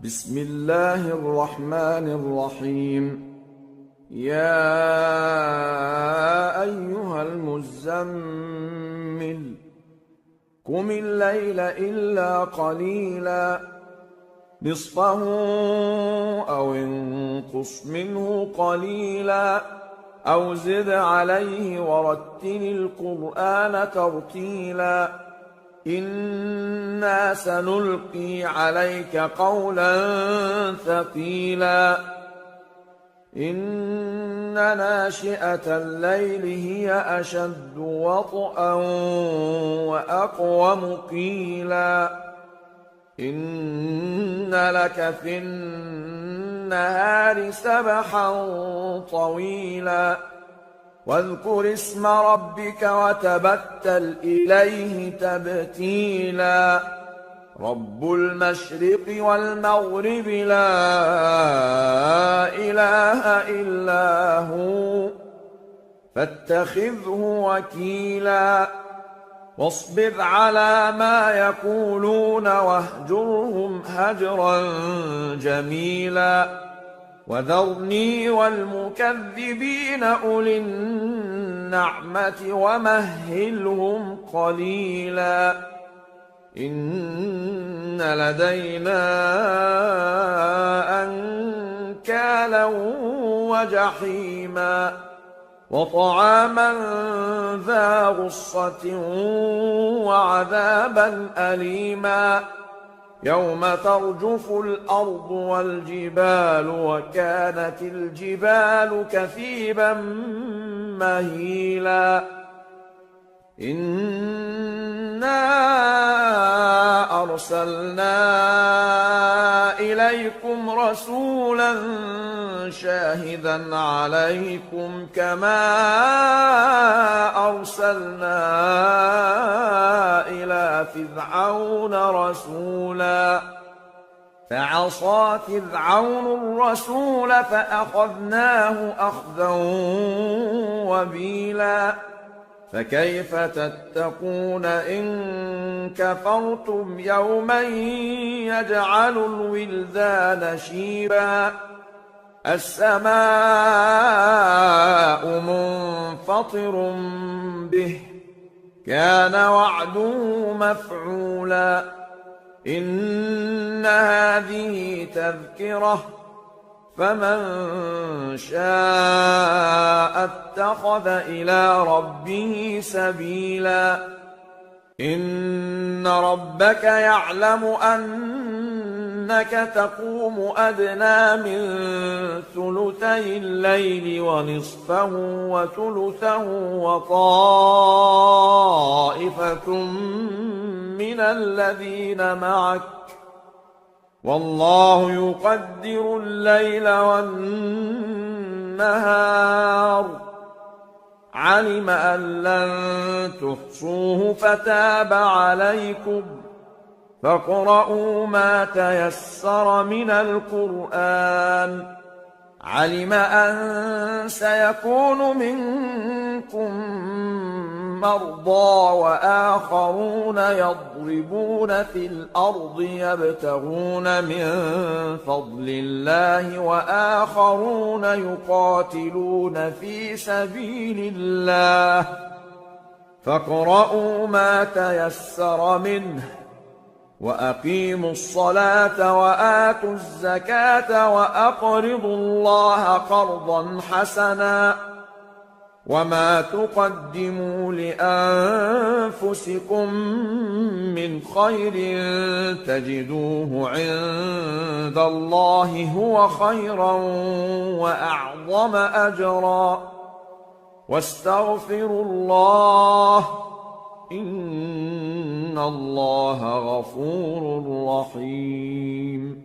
بسم الله الرحمن الرحيم. يا أيها المزمل قم الليل إلا قليلا نصفه أو انقص منه قليلا أو زد عليه ورتل القرآن ترتيلا إنا سنلقي عليك قولا ثقيلا إن ناشئة الليل هي أشد وطئا وأقوم قيلا إن لك في النهار سبحا طويلا واذكر اسم ربك وتبتل إليه تبتيلا رب المشرق والمغرب لا إله إلا هو فاتخذه وكيلا واصبر على ما يقولون واهجرهم هجرا جميلا وذرني والمكذبين أولي النعمة ومهلهم قليلا إن لدينا أنكالا وجحيما وطعاما ذا غصة وعذابا أليما يوم ترجف الأرض والجبال وكانت الجبال كثيبا مهيلا إنا أرسلنا إليكم رسولا شاهدا عليكم كما أرسلنا إلى فرعون رسولا فعصى فرعون الرسول فأخذناه أخذا وبيلا فكيف تتقون إن كفرتم يوما يجعل الولدان شيبا السماء منفطر به كان وعده مفعولا إن هذه تذكرة فمن شاء اتخذ إلى ربه سبيلا إن ربك يعلم أنك تقوم أدنى من ثلثي الليل ونصفه وثلثه وطائفة من الذين معك والله يقدر الليل والنهار علم أن لن تحصوه فتاب عليكم فاقرؤوا ما تيسر من القرآن علم أن سيكون منكم مرضى وآخرون يضربون في الأرض يبتغون من فضل الله وآخرون يقاتلون في سبيل الله فاقرؤوا ما تيسر منه وأقيموا الصلاة وآتوا الزكاة وأقرضوا الله قرضا حسنا وما تقدموا لأنفسكم من خير تجدوه عند الله هو خيرا وأعظم أجرا واستغفروا الله إن الله غفور رحيم.